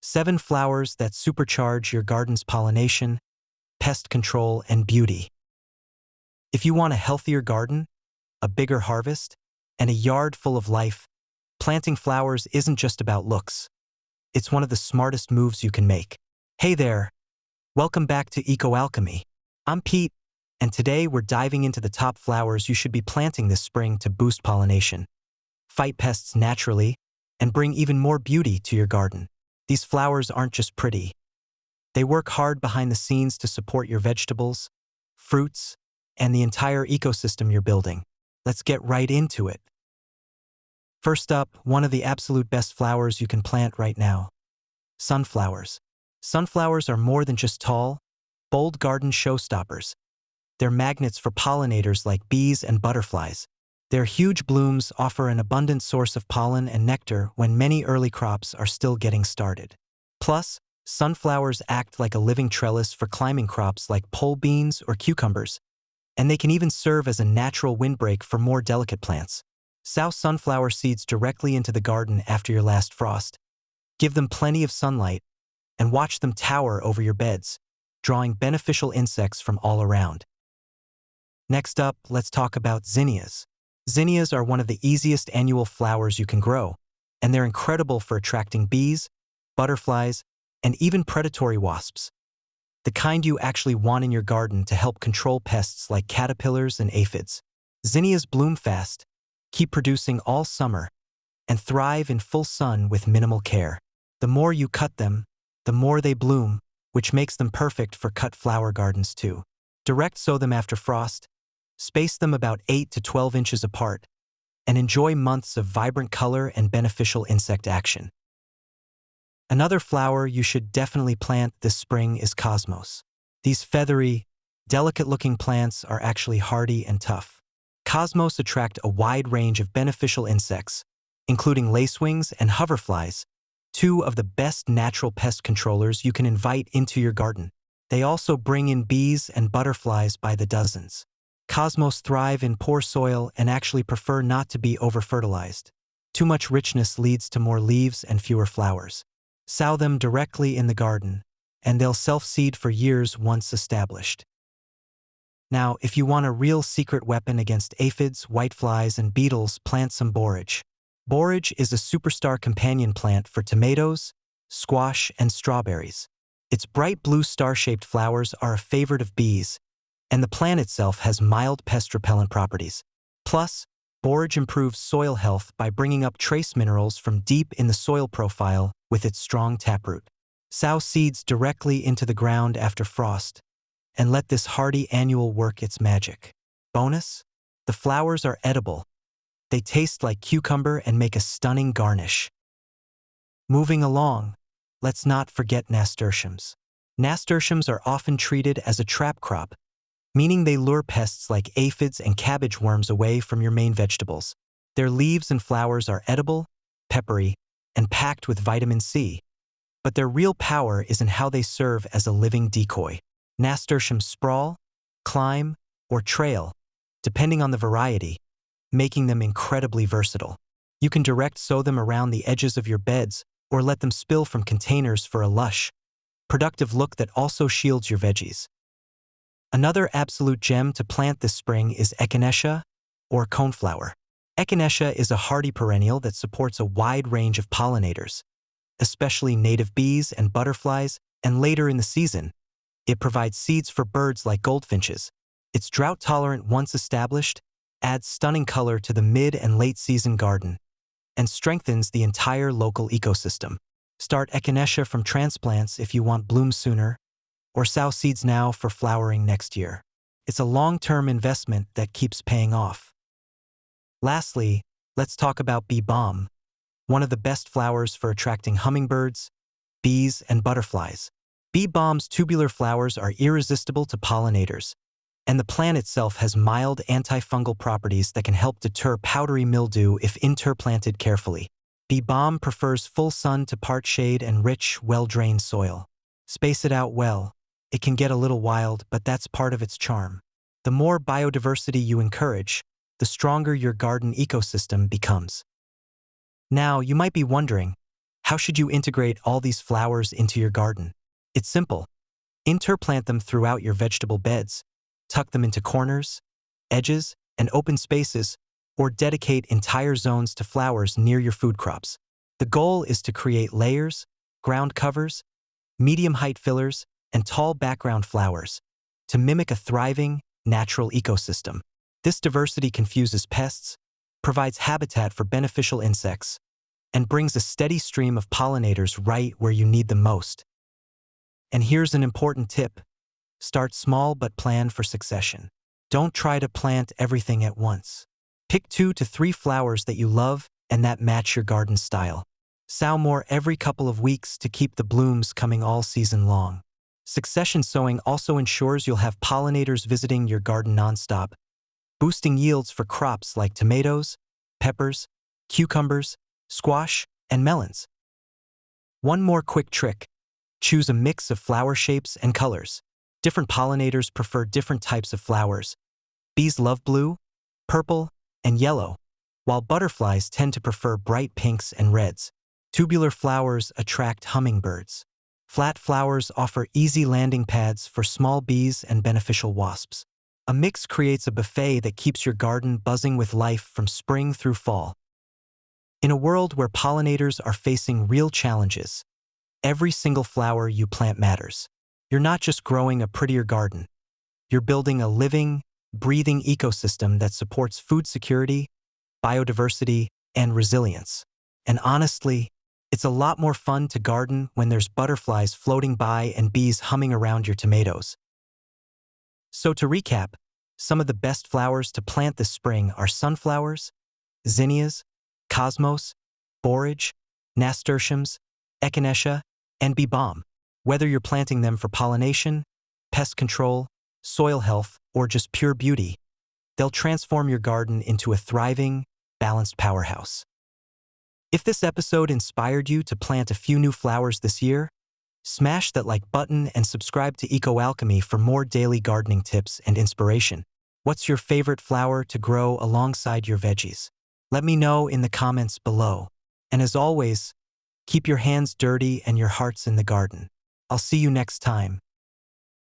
7 flowers that supercharge your garden's pollination, pest control, and beauty. If you want a healthier garden, a bigger harvest, and a yard full of life, planting flowers isn't just about looks. It's one of the smartest moves you can make. Hey there! Welcome back to EcoAlchemy. I'm Pete, and today we're diving into the top flowers you should be planting this spring to boost pollination, fight pests naturally, and bring even more beauty to your garden. These flowers aren't just pretty. They work hard behind the scenes to support your vegetables, fruits, and the entire ecosystem you're building. Let's get right into it. First up, one of the absolute best flowers you can plant right now: sunflowers. Sunflowers are more than just tall, bold garden showstoppers. They're magnets for pollinators like bees and butterflies. Their huge blooms offer an abundant source of pollen and nectar when many early crops are still getting started. Plus, sunflowers act like a living trellis for climbing crops like pole beans or cucumbers, and they can even serve as a natural windbreak for more delicate plants. Sow sunflower seeds directly into the garden after your last frost. Give them plenty of sunlight, and watch them tower over your beds, drawing beneficial insects from all around. Next up, let's talk about zinnias. Zinnias are one of the easiest annual flowers you can grow, and they're incredible for attracting bees, butterflies, and even predatory wasps. The kind you actually want in your garden to help control pests like caterpillars and aphids. Zinnias bloom fast, keep producing all summer, and thrive in full sun with minimal care. The more you cut them, the more they bloom, which makes them perfect for cut flower gardens too. Direct sow them after frost, space them about 8 to 12 inches apart, and enjoy months of vibrant color and beneficial insect action. Another flower you should definitely plant this spring is cosmos. These feathery, delicate-looking plants are actually hardy and tough. Cosmos attract a wide range of beneficial insects, including lacewings and hoverflies, two of the best natural pest controllers you can invite into your garden. They also bring in bees and butterflies by the dozens. Cosmos thrive in poor soil and actually prefer not to be over-fertilized. Too much richness leads to more leaves and fewer flowers. Sow them directly in the garden, and they'll self-seed for years once established. Now, if you want a real secret weapon against aphids, whiteflies, and beetles, plant some borage. Borage is a superstar companion plant for tomatoes, squash, and strawberries. Its bright blue star-shaped flowers are a favorite of bees, and the plant itself has mild pest repellent properties. Plus, borage improves soil health by bringing up trace minerals from deep in the soil profile with its strong taproot. Sow seeds directly into the ground after frost, and let this hardy annual work its magic. Bonus: the flowers are edible. They taste like cucumber and make a stunning garnish. Moving along, let's not forget nasturtiums. Nasturtiums are often treated as a trap crop, meaning they lure pests like aphids and cabbage worms away from your main vegetables. Their leaves and flowers are edible, peppery, and packed with vitamin C. But their real power is in how they serve as a living decoy. Nasturtiums sprawl, climb, or trail, depending on the variety, making them incredibly versatile. You can direct sow them around the edges of your beds or let them spill from containers for a lush, productive look that also shields your veggies. Another absolute gem to plant this spring is echinacea, or coneflower. Echinacea is a hardy perennial that supports a wide range of pollinators, especially native bees and butterflies, and later in the season, it provides seeds for birds like goldfinches. It's drought-tolerant once established, adds stunning color to the mid- and late-season garden, and strengthens the entire local ecosystem. Start echinacea from transplants if you want bloom sooner, or sow seeds now for flowering next year. It's a long-term investment that keeps paying off. Lastly, let's talk about bee balm, one of the best flowers for attracting hummingbirds, bees, and butterflies. Bee balm's tubular flowers are irresistible to pollinators, and the plant itself has mild antifungal properties that can help deter powdery mildew if interplanted carefully. Bee balm prefers full sun to part shade and rich, well-drained soil. Space it out well. It can get a little wild, but that's part of its charm. The more biodiversity you encourage, the stronger your garden ecosystem becomes. Now, you might be wondering, How should you integrate all these flowers into your garden? It's simple. Interplant them throughout your vegetable beds, tuck them into corners, edges, and open spaces, or dedicate entire zones to flowers near your food crops. The goal is to create layers, ground covers, medium-height fillers, and tall background flowers to mimic a thriving, natural ecosystem. This diversity confuses pests, provides habitat for beneficial insects, and brings a steady stream of pollinators right where you need them most. And here's an important tip. Start small but plan for succession. Don't try to plant everything at once. Pick 2 to 3 flowers that you love and that match your garden style. Sow more every couple of weeks to keep the blooms coming all season long. Succession sowing also ensures you'll have pollinators visiting your garden nonstop, boosting yields for crops like tomatoes, peppers, cucumbers, squash, and melons. One more quick trick. Choose a mix of flower shapes and colors. Different pollinators prefer different types of flowers. Bees love blue, purple, and yellow, while butterflies tend to prefer bright pinks and reds. Tubular flowers attract hummingbirds. Flat flowers offer easy landing pads for small bees and beneficial wasps. A mix creates a buffet that keeps your garden buzzing with life from spring through fall. In a world where pollinators are facing real challenges, every single flower you plant matters. You're not just growing a prettier garden. You're building a living, breathing ecosystem that supports food security, biodiversity, and resilience. And honestly, it's a lot more fun to garden when there's butterflies floating by and bees humming around your tomatoes. So to recap, some of the best flowers to plant this spring are sunflowers, zinnias, cosmos, borage, nasturtiums, echinacea, and bee balm. Whether you're planting them for pollination, pest control, soil health, or just pure beauty, they'll transform your garden into a thriving, balanced powerhouse. If this episode inspired you to plant a few new flowers this year, smash that like button and subscribe to EcoAlchemy for more daily gardening tips and inspiration. What's your favorite flower to grow alongside your veggies? Let me know in the comments below. And as always, keep your hands dirty and your hearts in the garden. I'll see you next time.